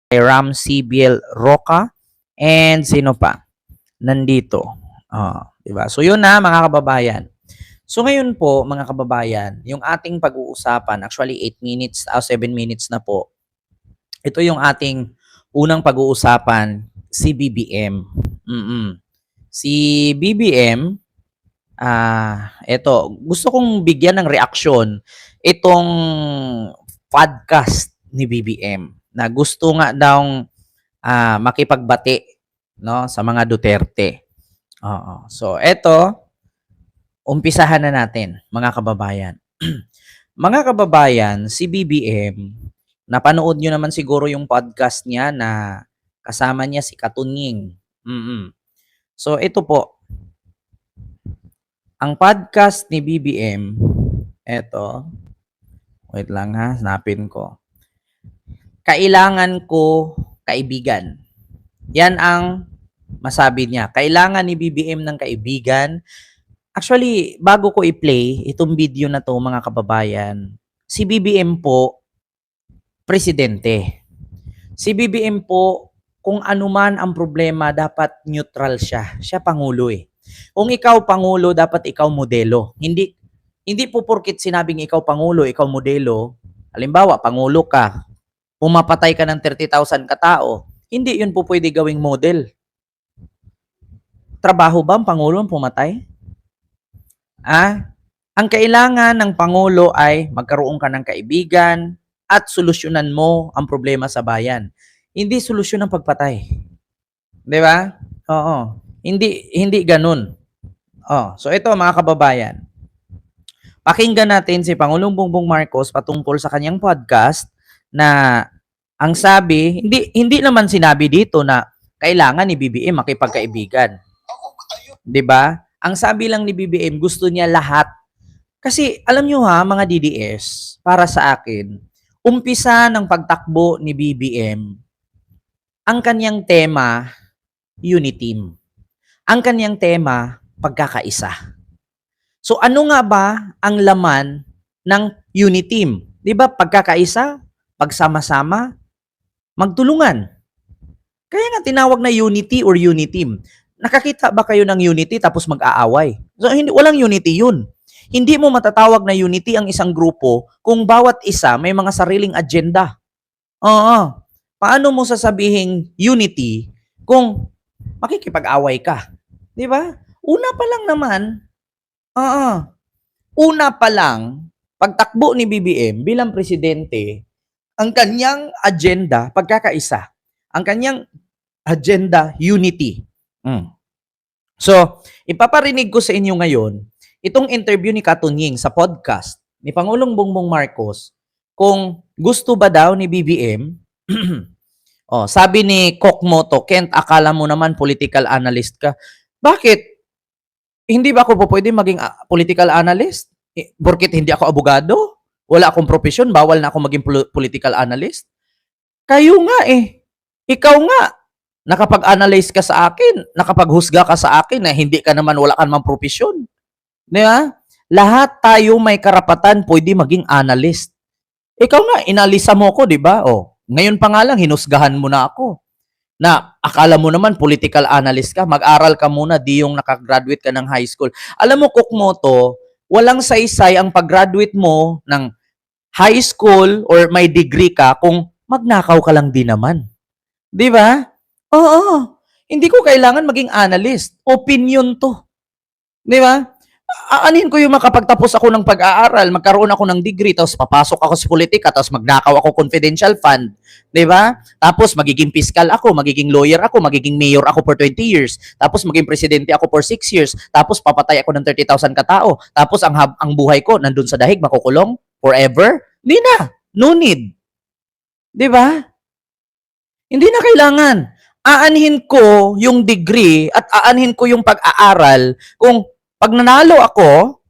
kay Ramsey Biel Roca, and sino pa? Nandito. Di ba? So yun na mga kababayan. So ngayon po mga kababayan, yung ating pag-uusapan, actually 8 minutes, 7 minutes na po. Ito yung ating unang pag-uusapan, si BBM. Si BBM, eto, gusto kong bigyan ng reaksyon itong podcast ni BBM na gusto nga daw makipagbati, no, sa mga Duterte. Oo. So eto, umpisahan na natin mga kababayan. Mga kababayan, si BBM, napanood nyo naman siguro yung podcast niya na kasama niya si Katunying. So ito po, ang podcast ni BBM, eto, wait lang ha, hanapin ko. Kailangan ko kaibigan. Yan ang masabi niya. Kailangan ni BBM ng kaibigan. Actually, bago ko i-play itong video na to mga kababayan, si BBM po, presidente. Si BBM po, kung anuman ang problema, dapat neutral siya. Siya pangulo eh. Kung ikaw pangulo, dapat ikaw modelo. Hindi po porkit sinabing ikaw pangulo, ikaw modelo. Halimbawa, pangulo ka, pumapatay ka ng 30,000 katao, hindi yun po pwede gawing model. Trabaho ba ang pangulo ang pumatay? Ang kailangan ng pangulo ay magkaroon ka ng kaibigan at solusyonan mo ang problema sa bayan. Hindi solusyon ng pagpatay. 'Di ba? Oo. Hindi ganoon. So ito mga kababayan. Pakinggan natin si Pangulong Bongbong Marcos patungkol sa kanyang podcast na ang sabi, hindi naman sinabi dito na kailangan ni BBM makipagkaibigan. 'Di ba? Ang sabi lang ni BBM, gusto niya lahat. Kasi alam nyo ha, mga DDS, para sa akin, umpisa ng pagtakbo ni BBM, ang kanyang tema, uniteam. Ang kanyang tema, pagkakaisa. So ano nga ba ang laman ng uniteam? 'Di ba? Pagkakaisa, pagsama-sama, magtulungan. Kaya nga tinawag na unity or uniteam. Nakakita ba kayo ng unity tapos mag-aaway? So walang unity 'yun. Hindi mo matatawag na unity ang isang grupo kung bawat isa may mga sariling agenda. Oo. Paano mo sasabihing unity kung makikipag-away ka? 'Di ba? Una pa lang naman, una pa lang, pagtakbo ni BBM bilang presidente, ang kanyang agenda, pagkakaisa. Ang kanyang agenda, unity. So, ipaparinig ko sa inyo ngayon, itong interview ni Katunying sa podcast ni Pangulong Bongbong Marcos, kung gusto ba daw ni BBM, sabi ni Kokmoto, Kent, akala mo naman political analyst ka. Bakit? Hindi ba ako po pwede maging political analyst? Porkit hindi ako abogado? Wala akong profesyon, bawal na ako maging political analyst? Kayo nga eh. Ikaw nga, nakapag-analyze ka sa akin, nakapaghusga ka sa akin na hindi ka naman, wala ka naman profesyon. Di ba? Lahat tayo may karapatan pwede maging analyst. Ikaw nga, inalisa mo ko, di ba? Ngayon pa nga lang, hinusgahan mo na ako. Na akala mo naman political analyst ka, mag-aral ka muna, di yung nakagraduate ka ng high school. Alam mo, Kokmoto, walang saysay ang pag-graduate mo ng high school or may degree ka kung magnakaw ka lang din naman. Di ba? Oo. Hindi ko kailangan maging analyst. Opinion to. Di ba? Aanin ko yung makapagtapos ako ng pag-aaral, magkaroon ako ng degree, tapos papasok ako sa politika, tapos magnakaw ako confidential fund. Di ba? Tapos magiging fiscal ako, magiging lawyer ako, magiging mayor ako for 20 years. Tapos maging presidente ako for 6 years. Tapos papatay ako ng 30,000 katao. Tapos ang buhay ko nandun sa dahig, makukulong forever. Hindi na. No need. Di ba? Hindi na kailangan. Aanhin ko yung degree at aanhin ko yung pag-aaral kung pag nanalo ako,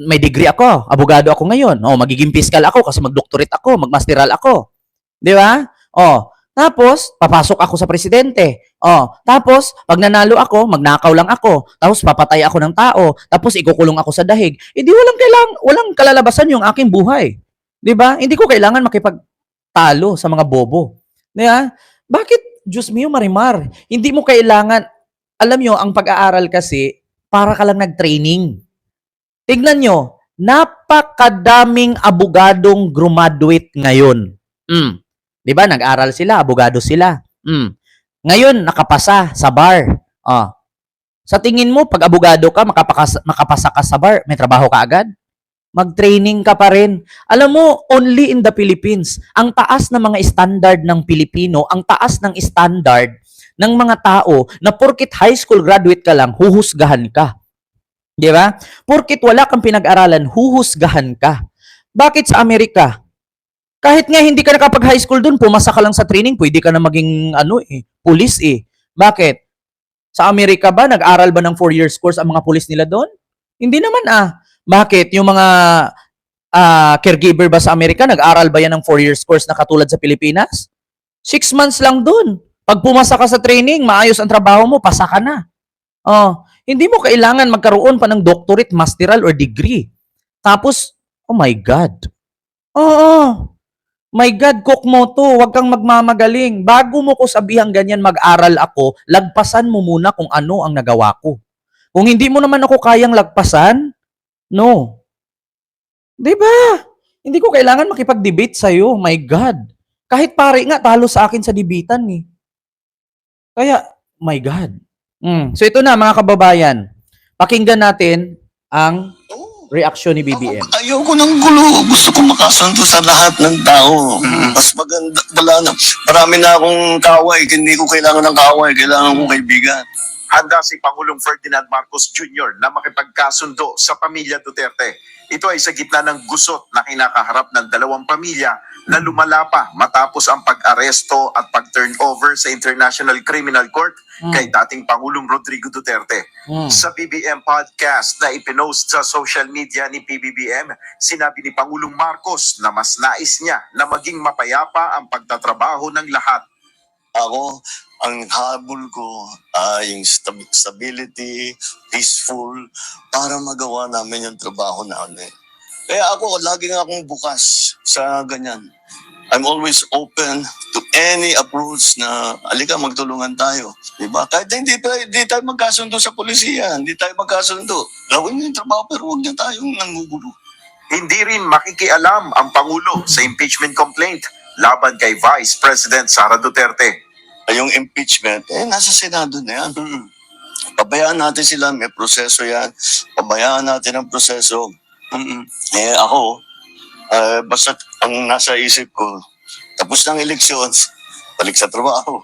may degree ako, abogado ako ngayon. Magiging fiscal ako kasi mag-doctorate ako, mag-masteral ako. Di ba? Tapos, papasok ako sa presidente. Tapos, pag nanalo ako, magnakaw lang ako. Tapos, papatay ako ng tao. Tapos, ikukulong ako sa dahig. Di walang kalalabasan yung aking buhay. Di ba? Hindi ko kailangan makipagtalo sa mga bobo. Diba? Bakit, Diyos mio, Marimar, hindi mo kailangan, alam nyo, ang pag-aaral kasi, para ka lang nag-training. Tignan nyo, napakadaming abogadong graduate ngayon. Di ba? Nag-aral sila, abogado sila. Ngayon, nakapasa sa bar. Sa tingin mo, pag abogado ka, makapasa ka sa bar, may trabaho ka agad? Mag-training ka pa rin. Alam mo, only in the Philippines, ang taas ng mga standard ng Pilipino, ang taas ng standard ng mga tao na porkit high school graduate ka lang, huhusgahan ka. Di ba? Porkit wala kang pinag-aralan, huhusgahan ka. Bakit sa Amerika? Kahit nga hindi ka nakapag-high school dun, pumasa ka lang sa training, pwede ka na maging police eh. Bakit? Sa Amerika ba, nag-aral ba ng 4 years course ang mga police nila doon? Hindi naman Bakit? Yung mga caregiver ba sa Amerika, nag-aral ba yan ng 4 years course na katulad sa Pilipinas? 6 months lang doon. Pag pumasa ka sa training, maayos ang trabaho mo, pasa ka na. Hindi mo kailangan magkaroon pa ng doctorate, masteral, or degree. Tapos, oh my God. My God, cook mo to. Huwag kang magmamagaling. Bago mo ko sabihan ganyan, mag-aral ako, lagpasan mo muna kung ano ang nagawa ko. Kung hindi mo naman ako kayang lagpasan, no. Diba? Hindi ko kailangan makipag-debate sa'yo. My God. Kahit pare nga, talo sa akin sa debatean eh. Kaya, my God. So ito na mga kababayan. Pakinggan natin ang reaksyon ni BBM. Ayoko ng gulo. Gusto ko makasundo sa lahat ng tao. Mas maganda. Wala na. Marami na akong kaaway. Hindi ko kailangan ng kaaway. Kailangan kong kaibigan. Handa si Pangulong Ferdinand Marcos Jr. na makipagkasundo sa pamilya Duterte. Ito ay sa gitna ng gusot na kinakaharap ng dalawang pamilya na lumala pa matapos ang pag-aresto at pag-turnover sa International Criminal Court kay dating Pangulong Rodrigo Duterte. Sa BBM podcast na ipinost sa social media ni PBBM, sinabi ni Pangulong Marcos na mas nais niya na maging mapayapa ang pagtatrabaho ng lahat. Ako, ang habol ko ay yung stability, peaceful, para magawa namin yung trabaho namin. Kaya ako, lagi nga akong bukas sa ganyan. I'm always open to any approach na, alika, magtulungan tayo. Diba? Kahit hindi tayo magkasundo sa polisiya, hindi tayo magkasundo. Gawin yung trabaho, pero huwag na tayong nangugulo. Hindi rin makikialam ang Pangulo sa impeachment complaint laban kay Vice President Sara Duterte. Yung impeachment, nasa Senado na yan. Pabayaan natin sila, may proseso yan. Pabayaan natin ang proseso. Ako, basta ang nasa isip ko, tapos ng eleksyon, balik sa trabaho.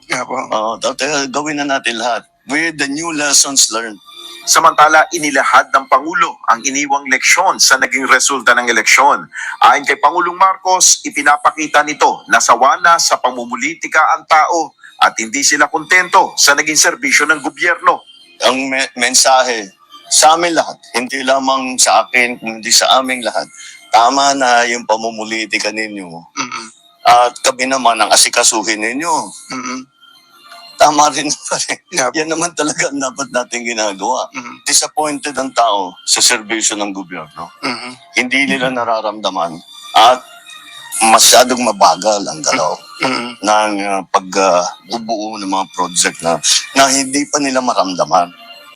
Gawin na natin lahat with the new lessons learned. Samantala, inilahad ng Pangulo ang iniwang leksyon sa naging resulta ng eleksyon. Ayon kay Pangulong Marcos, ipinapakita nito na sawa na sa pamumulitika ang tao at hindi sila kontento sa naging serbisyo ng gobyerno. Ang mensahe sa amin lahat, hindi lamang sa akin, kundi sa aming lahat, tama na yung pamumulitika ninyo. At kami naman ang asikasuhin ninyo. Tama rin pa rin. Yan naman talaga ang dapat natin ginagawa. Disappointed ang tao sa serbisyo ng gobyerno. Hindi nila nararamdaman at masyadong mabagal ang galaw ng pagbubuo ng mga project na hindi pa nila maramdaman.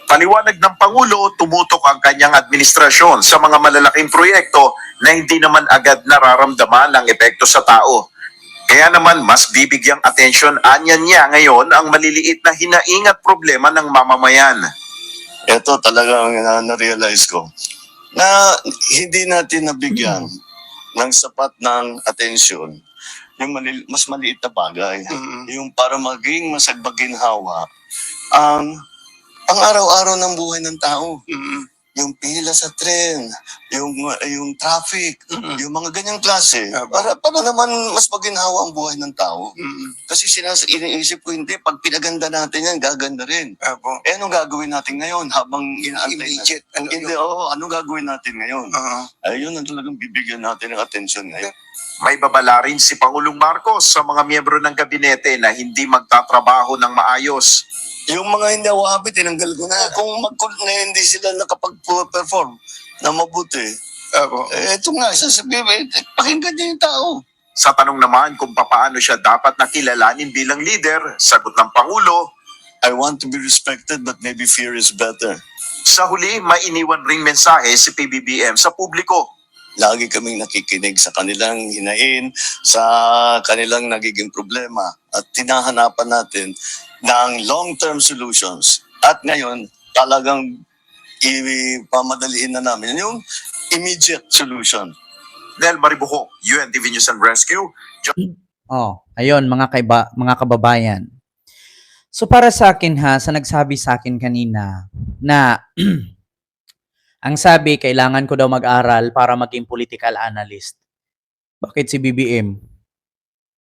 Paliwanag ng Pangulo, tumutok ang kanyang administrasyon sa mga malalaking proyekto na hindi naman agad nararamdaman ang epekto sa tao. Kaya naman mas bibigyang atensyon anya niya ngayon ang maliliit na hinaing at problema ng mamamayan. Ito talagang na-realize ko na hindi natin nabigyan ng sapat ng atensyon yung mas maliit na bagay. Yung para maging masagbaginhawa ang pang-araw-araw ng buhay ng tao. Yung pila sa tren, yung traffic, yung mga ganyang klase. Para naman mas maginhawa ang buhay ng tao. Kasi iniisip ko, hindi, pag pinaganda natin yan, gaganda rin. Anong gagawin natin ngayon habang inaantay natin? Anong gagawin natin ngayon? Ayun ang talagang bibigyan natin ng atensyon ngayon. May babala rin si Pangulong Marcos sa mga miyembro ng gabinete na hindi magtatrabaho ng maayos. Yung mga hindi awabit, tinanggal ko na. Kung hindi sila nakapag-perform na mabuti, ito nga, sasabihin, pakinggan niyo yung tao. Sa tanong naman kung papaano siya dapat nakilalanin bilang leader, sagot ng Pangulo, I want to be respected but maybe fear is better. sa huli may iniwan ring mensahe si PBBM sa publiko. Lagi kaming nakikinig sa kanilang hinain, sa kanilang nagiging problema at tinahanapan natin ng long-term solutions. At ngayon, talagang ipamadaliin na namin yung immediate solution. Nel Maribujo, UNTV News and Rescue. Oh, ayun mga kababayan. So para sa akin sa nagsabi sa akin kanina na ang sabi kailangan ko daw mag-aral para maging political analyst. Bakit si BBM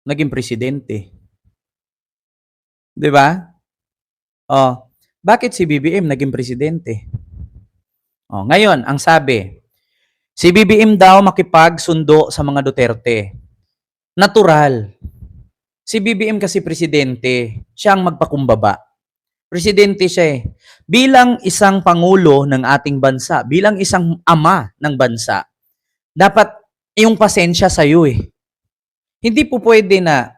naging presidente? 'Di ba? Oh, bakit si BBM naging presidente? Oh, ngayon ang sabi, si BBM daw makipagsundo sa mga Duterte. Natural. Si BBM kasi presidente, siya ang magpakumbaba. Presidente siya eh. Bilang isang pangulo ng ating bansa, bilang isang ama ng bansa, dapat yung pasensya sa'yo eh. Hindi po pwede na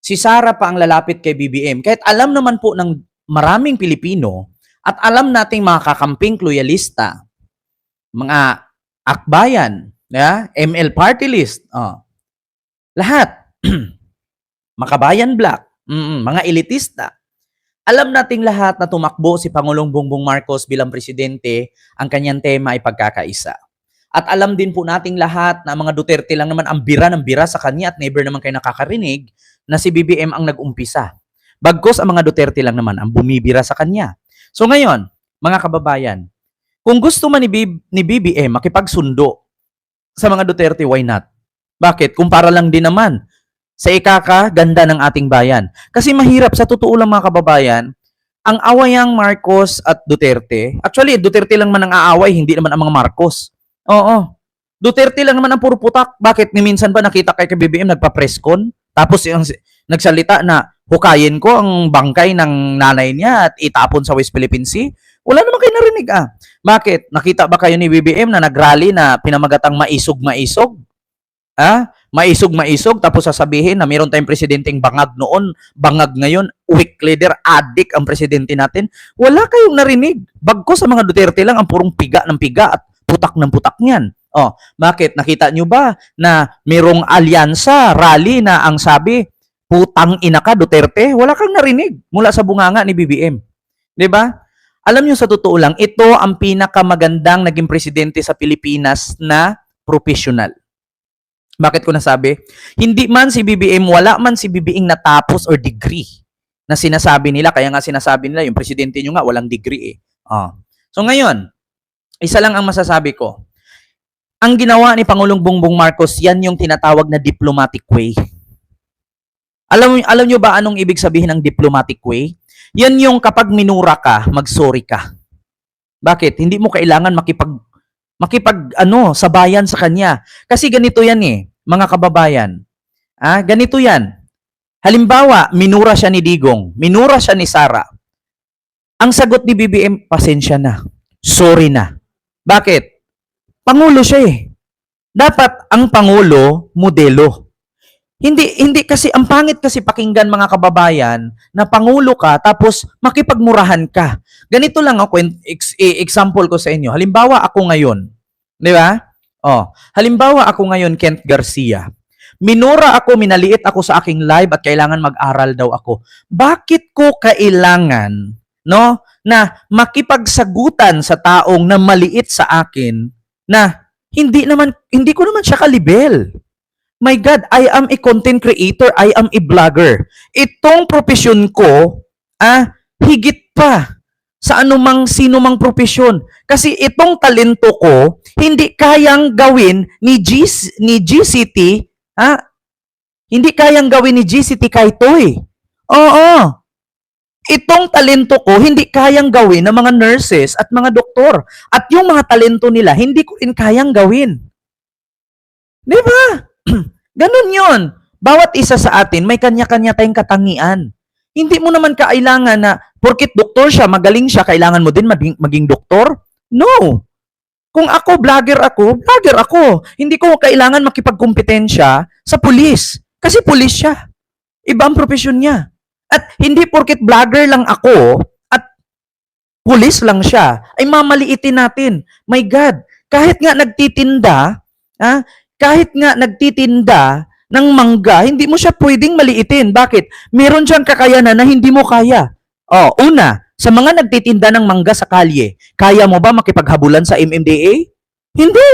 si Sara pa ang lalapit kay BBM. Kahit alam naman po ng maraming Pilipino at alam nating mga kakamping loyalista, mga akbayan, ML party list, lahat, Makabayan Black, mga elitista. Alam nating lahat na tumakbo si Pangulong Bongbong Marcos bilang presidente, ang kanyang tema ay pagkakaisa. At alam din po nating lahat na mga Duterte lang naman ang bira ng bira sa kanya at never naman kayo nakakarinig na si BBM ang nag-umpisa. Bagkus ang mga Duterte lang naman ang bumibira sa kanya. So ngayon, mga kababayan, kung gusto man ni BBM makipagsundo sa mga Duterte, why not? Bakit? Kumpara lang din naman sa ikakaganda ng ating bayan. Kasi mahirap, sa totoo lang mga kababayan, ang awayang Marcos at Duterte, actually, Duterte lang man ang aaway, hindi naman ang mga Marcos. Oo. Duterte lang naman ang puro putak. Bakit? Ni minsan ba nakita kay BBM nagpa-presscon? Tapos yung nagsalita na hukayin ko ang bangkay ng nanay niya at itapon sa West Philippine Sea? Wala naman kayo narinig Bakit? Nakita ba kayo ni BBM na nagrally na pinamagatang maisog-maisog? Maisog-maisog, tapos sasabihin na mayroon tayong presidenteng bangag noon, bangag ngayon, weak leader, addict ang presidente natin. Wala kayong narinig. Bagko sa mga Duterte lang ang purong piga ng piga at putak ng putak niyan. Bakit? Nakita nyo ba na mayroong alyansa, rally na ang sabi, putang ina ka Duterte? Wala kang narinig mula sa bunganga ni BBM. 'Di ba? Alam nyo sa totoo lang, ito ang pinakamagandang naging presidente sa Pilipinas na professional. Bakit ko nasabi? Hindi man si BBM, wala man si BBM natapos or degree na sinasabi nila. Kaya nga sinasabi nila, yung presidente nyo nga, walang degree eh. So ngayon, isa lang ang masasabi ko. Ang ginawa ni Pangulong Bongbong Marcos, yan yung tinatawag na diplomatic way. Alam nyo ba anong ibig sabihin ng diplomatic way? Yan yung kapag minura ka, mag-sorry ka. Bakit? Hindi mo kailangan sabayan sa kanya. Kasi ganito yan mga kababayan. Ganito yan. Halimbawa, minura siya ni Digong, minura siya ni Sara. Ang sagot ni BBM, pasensya na. Sorry na. Bakit? Pangulo siya Dapat ang Pangulo, modelo. Hindi kasi, ang pangit kasi pakinggan mga kababayan na Pangulo ka tapos makipagmurahan ka. Ganito lang ako, example ko sa inyo. Halimbawa ako ngayon, di ba? Halimbawa ako ngayon, Kent Garcia. Minura ako, minaliit ako sa aking live at kailangan mag-aral daw ako. Bakit ko kailangan, na makipagsagutan sa taong na maliit sa akin na hindi ko naman siya kalibel? My God, I am a content creator, I am a vlogger. Itong profesyon ko, higit pa sa sino mang profesyon. Kasi itong talento ko, hindi kayang gawin ni GCT, hindi kayang gawin ni GCT Kaytoy. Oo. Itong talento ko, hindi kayang gawin ng mga nurses at mga doktor. At yung mga talento nila, hindi ko rin kayang gawin. Di ba? Ganun yun. Bawat isa sa atin, may kanya-kanya tayong katangian. Hindi mo naman kailangan na, porkit doktor siya, magaling siya, kailangan mo din maging doktor? No. Kung ako, vlogger ako. Hindi ko kailangan makipagkompetensya sa pulis. Kasi pulis siya. Iba ang profesyon niya. At hindi porket vlogger lang ako at pulis lang siya, ay mamaliitin natin. My God, kahit nga nagtitinda, kahit nga nagtitinda ng mangga, hindi mo siya pwedeng maliitin. Bakit? Meron siyang kakayanan na hindi mo kaya. Una, sa mga nagtitinda ng mangga sa kalye, kaya mo ba makipaghabulan sa MMDA? Hindi.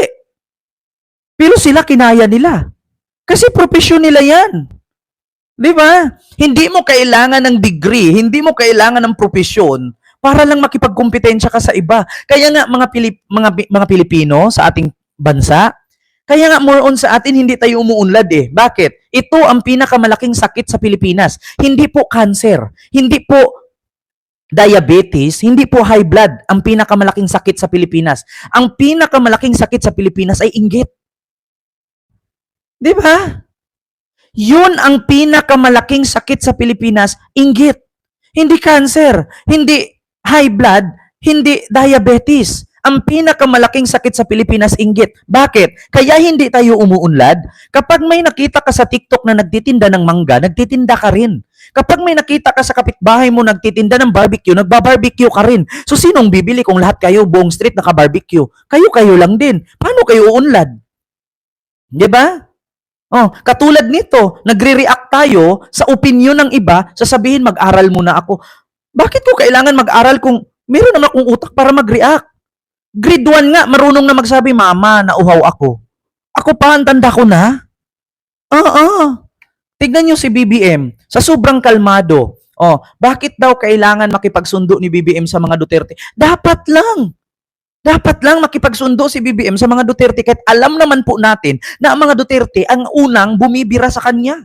Pero sila kinaya nila. Kasi profesyon nila yan. Di ba? Hindi mo kailangan ng degree, hindi mo kailangan ng profesyon para lang makipagkompetensya ka sa iba. Kaya nga mga Pilipino sa ating bansa, kaya nga more on sa atin hindi tayo umuunlad eh. Bakit? Ito ang pinakamalaking sakit sa Pilipinas. Hindi po cancer, hindi po diabetes, hindi po high blood ang pinakamalaking sakit sa Pilipinas. Ang pinakamalaking sakit sa Pilipinas ay inggit. Di ba? Yun ang pinakamalaking sakit sa Pilipinas, inggit. Hindi cancer, hindi high blood, hindi diabetes. Ang pinakamalaking sakit sa Pilipinas, inggit. Bakit? Kaya hindi tayo umuunlad. Kapag may nakita ka sa TikTok na nagtitinda ng mangga, nagtitinda ka rin. Kapag may nakita ka sa kapitbahay mo nagtitinda ng barbecue, nagbabarbecue ka rin. So sinong bibili kung lahat kayo buong street naka-barbecue? Kayo lang din. Paano kayo uunlad? 'Di ba? Katulad nito, nagre-react tayo sa opinion ng iba, sasabihin mag-aral muna ako. Bakit ko kailangan mag-aral kung meron naman akong utak para mag-react? Grade 1 nga, marunong na magsabi, Mama, nauhaw ako. Ako pa, ang tanda ko na. Tignan nyo si BBM, sa sobrang kalmado. Bakit daw kailangan makipagsundo ni BBM sa mga Duterte? Dapat lang makipagsundo si BBM sa mga Duterte kahit alam naman po natin na ang mga Duterte ang unang bumibira sa kanya.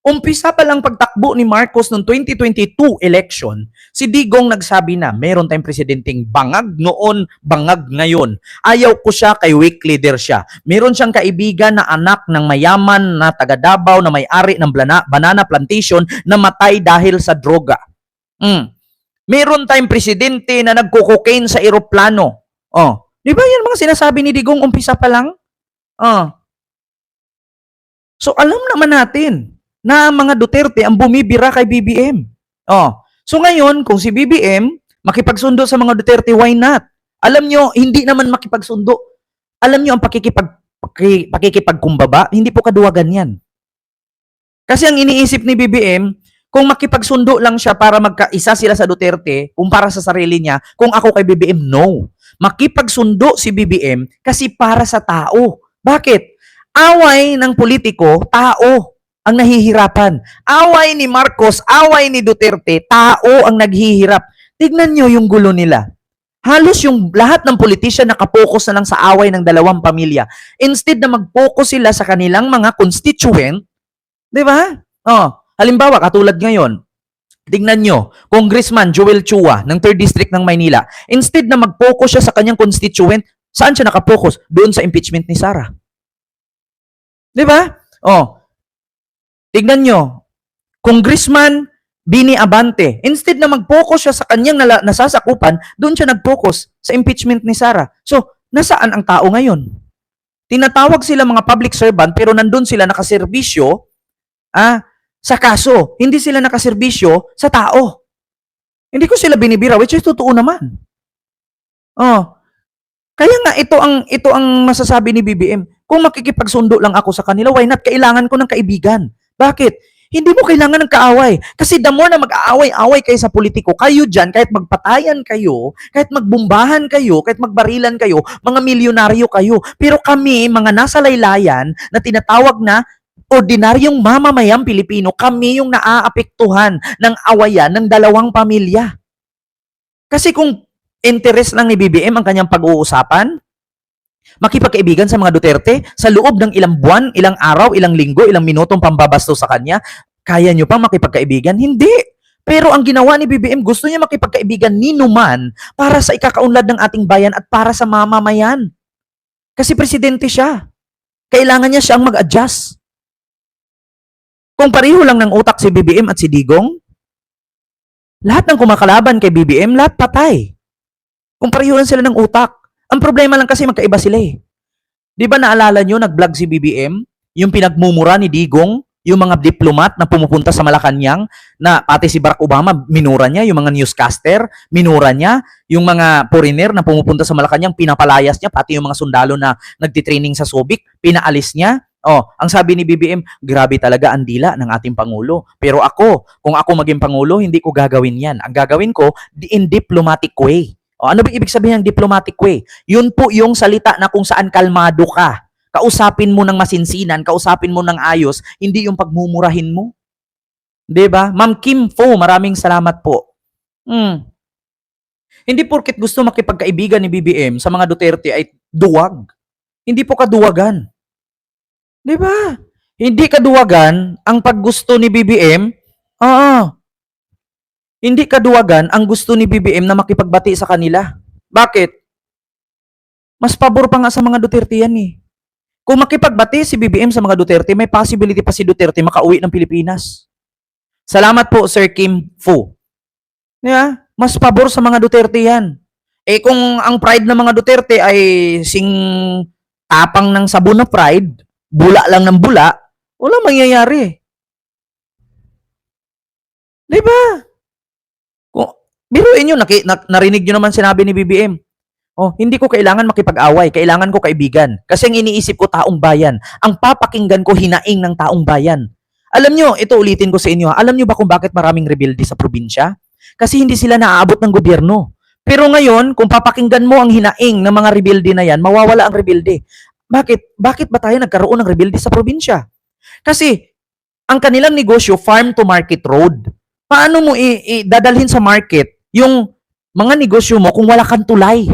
Umpisa pa lang pagtakbo ni Marcos noong 2022 election, si Digong nagsabi na meron tayong presidenteng bangag noon, bangag ngayon. Ayaw ko siya, kay weak leader siya. Meron siyang kaibigan na anak ng mayaman na taga Davao na may-ari ng banana plantation na matay dahil sa droga. Meron tayong presidente na nagko-cocaine sa eroplano. Di ba yan mga sinasabi ni Digong umpisa pa lang? So alam naman natin na mga Duterte ang bumibira kay BBM. So ngayon, kung si BBM makipagsundo sa mga Duterte, why not? Alam nyo, hindi naman makipagsundo. Alam nyo, ang pakikipagkumbaba, hindi po kaduwagan yan. Kasi ang iniisip ni BBM, kung makipagsundo lang siya para magkaisa sila sa Duterte, para sa sarili niya, kung ako kay BBM, no. Makipagsundo si BBM kasi para sa tao. Bakit? Away ng politiko, tao ang nahihirapan. Away ni Marcos, away ni Duterte, tao ang naghihirap. Tignan nyo yung gulo nila. Halos yung lahat ng politician nakapokus na lang sa away ng dalawang pamilya. Instead na mag-focus sila sa kanilang mga constituent, di ba? Halimbawa, katulad ngayon, tignan nyo, Congressman Joel Chua ng 3rd District ng Maynila, instead na mag-focus siya sa kanyang constituent, saan siya nakapokus? Doon sa impeachment ni Sara. Di ba? Tignan nyo, Congressman Bini Abante, instead na mag-focus siya sa kanyang nasasakupan, doon siya nag-focus sa impeachment ni Sara. So, nasaan ang tao ngayon? Tinatawag sila mga public servant, pero nandun sila nakaserbisyo sa kaso. Hindi sila nakaserbisyo sa tao. Hindi ko sila binibira, which is totoo naman. Kaya nga, ito ang masasabi ni BBM. Kung makikipagsundo lang ako sa kanila, why not? Kailangan ko ng kaibigan. Bakit? Hindi mo kailangan ng kaaway. Kasi the more na mag-aaway-away kayo sa politiko, kayo dyan, kahit magpatayan kayo, kahit magbumbahan kayo, kahit magbarilan kayo, mga milyonaryo kayo. Pero kami, mga nasa laylayan, na tinatawag na ordinaryong mamamayang Pilipino, kami yung naaapektuhan ng awayan ng dalawang pamilya. Kasi kung interest lang ni BBM ang kanyang pag-uusapan, makipagkaibigan sa mga Duterte, sa loob ng ilang buwan, ilang araw, ilang linggo, ilang minutong pambabasto sa kanya, kaya nyo pa makipagkaibigan? Hindi. Pero ang ginawa ni BBM, gusto niya makipagkaibigan ni Numan para sa ikakaunlad ng ating bayan at para sa mamamayan. Kasi presidente siya. Kailangan niya siyang mag-adjust. Kung pareho lang ng utak si BBM at si Digong, lahat ng kumakalaban kay BBM, lahat patay. Kung pareho lang sila ng utak. Ang problema lang kasi magkaiba sila eh. Di ba naalala nyo, nag-vlog si BBM? Yung pinagmumura ni Digong, yung mga diplomat na pumupunta sa Malacanang, na pati si Barack Obama, minura niya, yung mga newscaster, minura niya, yung mga foreigner na pumupunta sa Malacanang, pinapalayas niya, pati yung mga sundalo na nagtitraining sa Subic, pinaalis niya. Oh, ang sabi ni BBM, grabe talaga ang dila ng ating Pangulo. Pero ako, kung ako maging Pangulo, hindi ko gagawin yan. Ang gagawin ko, in diplomatic way. O, ano ba ibig sabihin ng diplomatic way? Yun po yung salita na kung saan kalmado ka. Kausapin mo ng masinsinan, kausapin mo ng ayos, hindi yung pagmumurahin mo. 'Di ba? Ma'am Kim Fo, maraming salamat po. Hindi porket gusto makipagkaibigan ni BBM sa mga Duterte ay duwag. Hindi po kaduwagan. 'Di ba? Hindi kaduwagan ang paggusto ni BBM. Hindi kaduwagan ang gusto ni BBM na makipagbati sa kanila. Bakit? Mas pabor pa nga sa mga Duterte yan eh. Kung makipagbati si BBM sa mga Duterte, may possibility pa si Duterte makauwi ng Pilipinas. Salamat po, Sir Kim Fu. Yeah, mas pabor sa mga Duterte yan. Eh kung ang pride ng mga Duterte ay sing tapang ng sabon na pride, bula lang ng bula, wala mangyayari. Di ba? Biruin nyo, narinig nyo naman sinabi ni BBM. Oh, hindi ko kailangan makipag-away, kailangan ko kaibigan. Kasi ang iniisip ko taong bayan. Ang papakinggan ko hinaing ng taong bayan. Alam nyo, ito ulitin ko sa inyo, alam nyo ba kung bakit maraming rebelde sa probinsya? Kasi hindi sila naaabot ng gobyerno. Pero ngayon, kung papakinggan mo ang hinaing ng mga rebelde na yan, mawawala ang rebelde. Bakit? Bakit ba tayo nagkaroon ng rebelde sa probinsya? Kasi, ang kanilang negosyo, farm to market road. Paano mo dadalhin sa market yung mga negosyo mo kung wala kang tulay?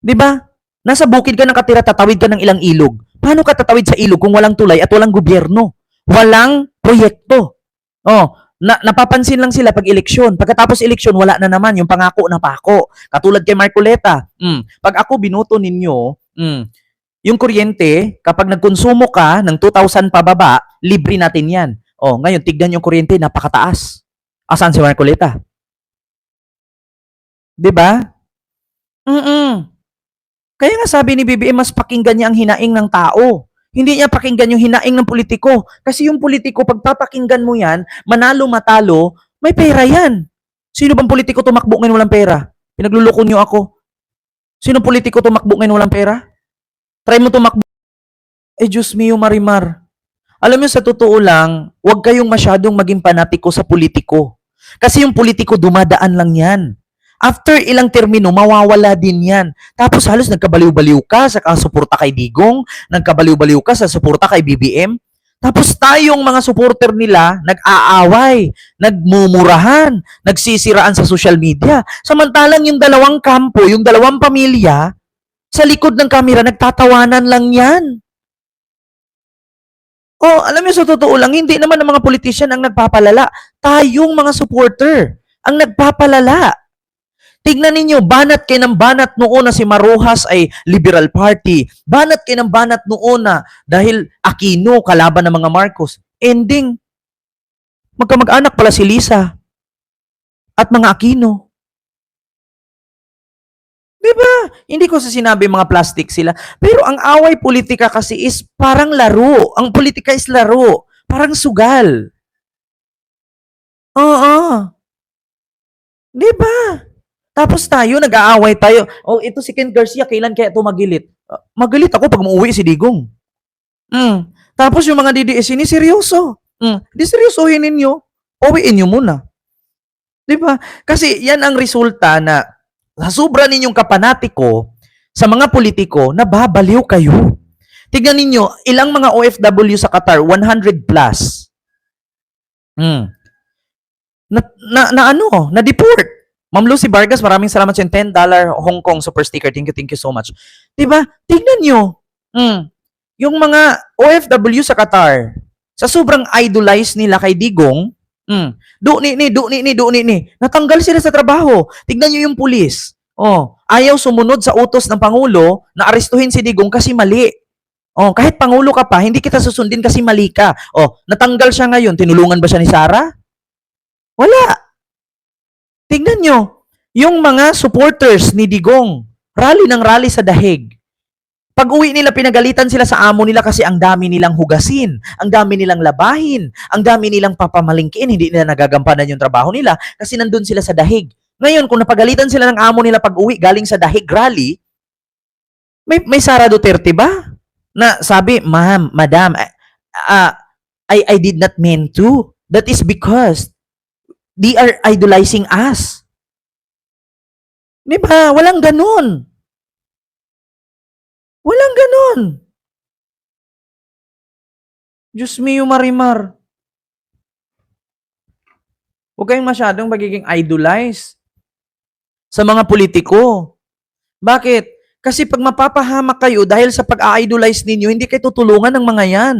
'Di ba? Nasa bukid ka nakatira, tatawid ka ng ilang ilog. Paano ka tatawid sa ilog kung walang tulay at walang gobyerno? Walang proyekto. Oh, napapansin lang sila pag eleksyon. Pagkatapos eleksyon, wala na naman yung pangako na pako. Katulad kay Marcoleta. Pag ako binoto ninyo, yung kuryente, kapag nagkonsumo ka ng 2,000 pababa, libre natin yan. Oh, ngayon, tignan yung kuryente, napakataas. Asan si Marcoleta? 'Di ba? Kaya nga sabi ni BBM, mas pakinggan niya ang hinaing ng tao. Hindi niya pakinggan yung hinaing ng politiko. Kasi yung politiko, pag papakinggan mo yan, manalo, matalo, may pera yan. Sino bang politiko tumakbo ngayon walang pera? Pinagluloko niyo ako. Sino politiko tumakbo ngayon walang pera? Try mo tumakbo. Eh, Diyos mio, Marimar. Alam mo, sa totoo lang, huwag kayong masyadong maging panatiko sa politiko. Kasi yung politiko, dumadaan lang yan. After ilang termino, mawawala din yan. Tapos halos nagkabaliw-baliw ka sa suporta kay Digong, nagkabaliw-baliw ka sa suporta kay BBM. Tapos tayong mga supporter nila, nag-aaway, nagmumurahan, nagsisiraan sa social media. Samantalang yung dalawang kampo, yung dalawang pamilya, sa likod ng kamera, nagtatawanan lang yan. Oh, alam niyo, sa totoo lang, hindi naman ang mga politician ang nagpapalala. Tayong mga supporter ang nagpapalala. Tignan ninyo, banat kayo ng banat noon na si Marojas ay Liberal Party. Banat kayo ng banat noon na dahil Aquino, kalaban ng mga Marcos. Ending, magkamag-anak pala si Lisa at mga Aquino. Diba? Hindi ko sa sinabi mga plastic sila. Pero ang away politika kasi is parang laro. Ang politika is laro. Parang sugal. Oo. Diba? Tapos tayo, nag-aaway tayo. Oh, ito si Ken Garcia, kailan kaya ito magilit? Magilit ako pag umuwi si Digong. Tapos yung mga DDS, ini seryoso. Di seryosohin ninyo. Uwiin nyo muna. Diba? Kasi yan ang resulta na sa sobra ninyong kapanatiko sa mga politiko, nababaliw kayo. Tignan ninyo, ilang mga OFW sa Qatar, 100 plus. Na-deport. Ma'am Lucy Vargas, maraming salamat sa $10 Hong Kong super sticker. Thank you so much. Diba? Tignan nyo. Yung mga OFW sa Qatar, sa sobrang idolize nila kay Digong, do ni. Natanggal sila sa trabaho. Tignan nyo yung pulis. Oh, ayaw sumunod sa utos ng Pangulo na arestuhin si Digong kasi mali. Oh, kahit Pangulo ka pa, hindi kita susundin kasi mali ka. Oh, natanggal siya ngayon. Tinulungan ba siya ni Sara? Wala. Tignan nyo, yung mga supporters ni Digong, Rally ng rally sa dahig. Pag uwi nila, pinagalitan sila sa amo nila kasi ang dami nilang hugasin, ang dami nilang labahin, ang dami nilang papamalingkiin, hindi nila nagagampanan yung trabaho nila kasi nandun sila sa dahig. Ngayon, kung napagalitan sila ng amo nila pag uwi galing sa dahig rally, may Sara Duterte ba? Na sabi, ma'am, madam, I did not mean to. That is because they are idolizing us. Di ba? Walang ganun. Walang ganun. Diyos mio, Marimar. Huwag kayong masyadong magiging idolize sa mga politiko. Bakit? Kasi pag mapapahamak kayo dahil sa pag-idolize ninyo, hindi kayo tutulungan ng mga yan.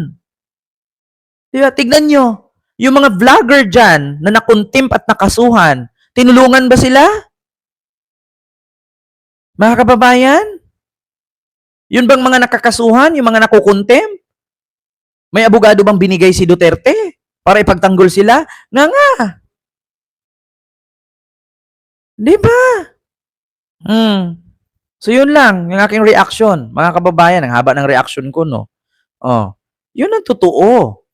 Diba? Tignan nyo, yung mga vlogger dyan na nakuntimp at nakasuhan, tinulungan ba sila? Mga kababayan? Yun bang mga nakakasuhan, yung mga nakukontempt? May abogado bang binigay si Duterte para ipagtanggol sila? Nga. Di ba? So yun lang, yung aking reaction. Mga kababayan, ang haba ng reaction ko, no? Oh, yun ang totoo.